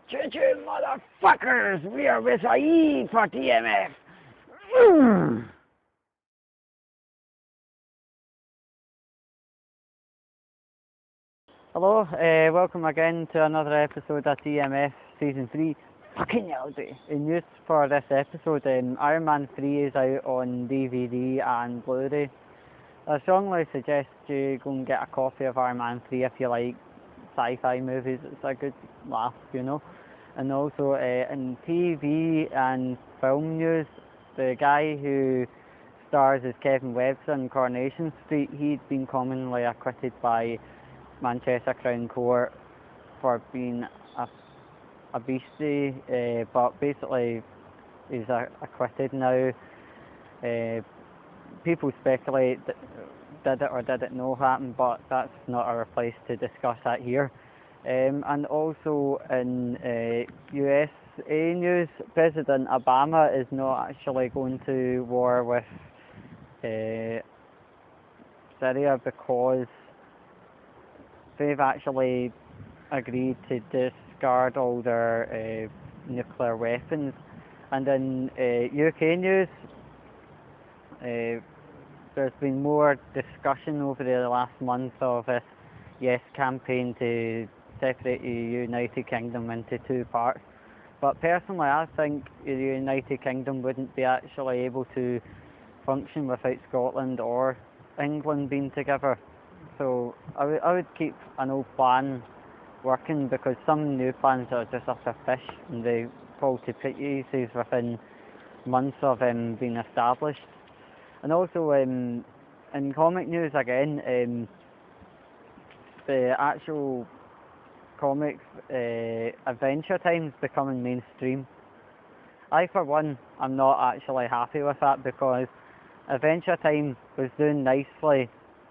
Choo-choo, motherfuckers! We are with IE for TMF! Hello, welcome again to another episode of TMF season 3. Fucking hell, dude. In news for this episode, Iron Man 3 is out on DVD and Blu-ray. I strongly suggest you go and get a copy of Iron Man 3 if you like sci-fi movies. It's a good laugh, you know. And also in TV and film news, the guy who stars as Kevin Webster in Coronation Street, he'd been commonly acquitted by Manchester Crown Court for being a beastie, but basically he's acquitted now. People speculate that did it or did it not happen, but that's not our place to discuss that here. And also in USA news, President Obama is not actually going to war with Syria because they've actually agreed to discard all their nuclear weapons. And in UK news, there's been more discussion over the last month of this Yes campaign to separate the United Kingdom into two parts. But personally, I think the United Kingdom wouldn't be actually able to function without Scotland or England being together. So I would keep an old plan working, because some new plans are just off a fish and they fall to pieces within months of being established. And also in comic news again, the actual comics Adventure Time's becoming mainstream. I for one am not actually happy with that, because Adventure Time was doing nicely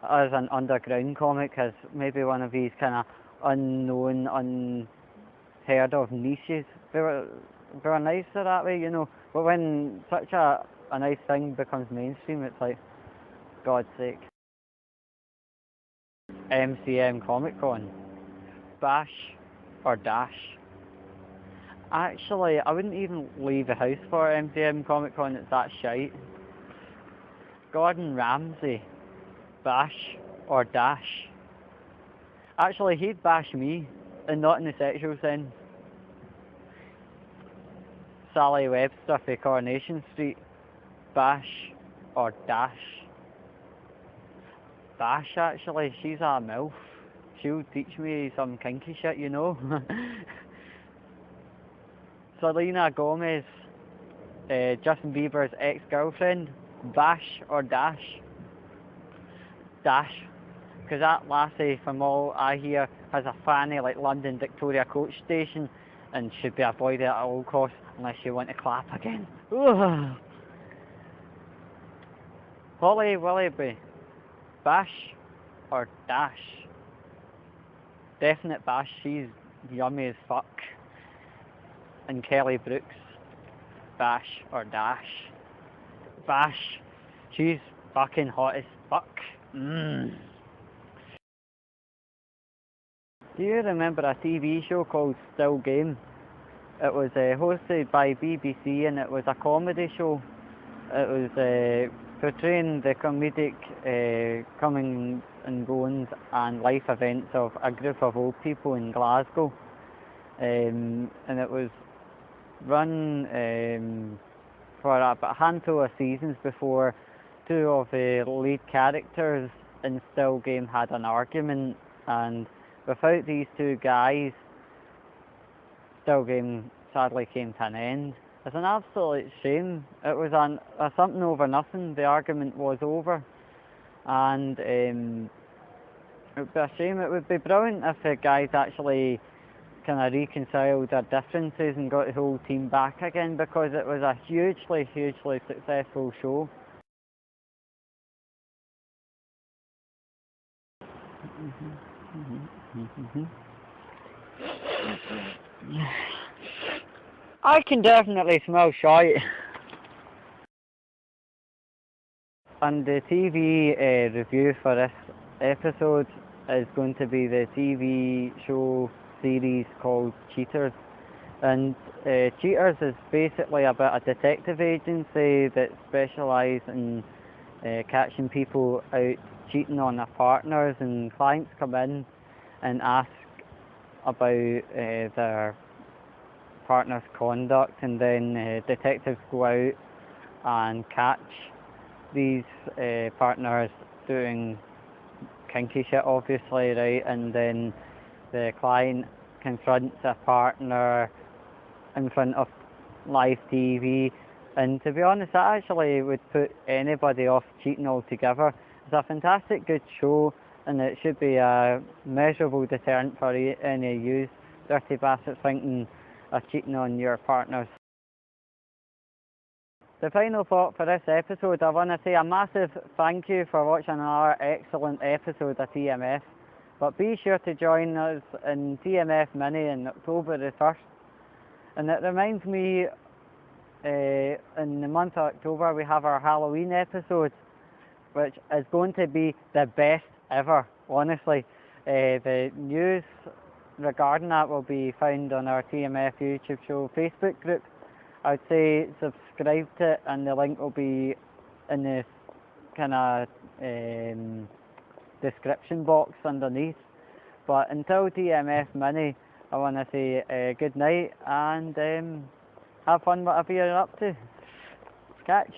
as an underground comic, as maybe one of these kind of unknown, unheard of niches. They were nicer that way, you know. But when such a nice thing becomes mainstream, it's like, God's sake. MCM Comic Con. Bash or dash? Actually, I wouldn't even leave the house for MCM Comic Con, it's that shite. Gordon Ramsay. Bash or dash? Actually, he'd bash me, and not in the sexual sense. Sally Webster for Coronation Street. Bash or dash? Bash, actually, she's a MILF. She'll teach me some kinky shit, you know. Selena Gomez, Justin Bieber's ex-girlfriend. Bash or dash? Dash. Because that lassie, from all I hear, has a fanny like London Victoria coach station and should be avoided at all costs unless you want to clap again. Ugh. Holly Willoughby. Bash or dash? Definite bash, she's yummy as fuck. And Kelly Brooks. Bash or dash? Bash, she's fucking hot as fuck. Do you remember a TV show called Still Game? It was hosted by BBC, and it was a comedy show. It was portraying the comedic comings and goings and life events of a group of old people in Glasgow. And it was run for about a handful of seasons before two of the lead characters in Still Game had an argument, and without these two guys, Still Game sadly came to an end. It's an absolute shame. It was a something over nothing. The argument was over, and it would be a shame. It would be brilliant if the guys actually kind of reconciled their differences and got the whole team back again, because it was a hugely successful show. I can definitely smell shite. And the TV review for this episode is going to be the TV show series called Cheaters. And Cheaters is basically about a detective agency that specialise in catching people out cheating on their partners, and clients come in and ask about their partner's conduct, and then detectives go out and catch these partners doing kinky shit, obviously, right? And then the client confronts a partner in front of live TV, and to be honest, that actually would put anybody off cheating altogether. It's a fantastic good show, and it should be a measurable deterrent for any of you dirty bastards thinking of cheating on your partners. The final thought for this episode, I want to say a massive thank you for watching another excellent episode of TMF, but be sure to join us in TMF Mini on October the 1st. And it reminds me, in the month of October we have our Halloween episode, which is going to be the best ever, honestly. The news regarding that will be found on our TMF YouTube show Facebook group. I'd say subscribe to it, and the link will be in the kind of description box underneath. But until TMF Mini, I want to say good night, and have fun whatever you're up to. Catch.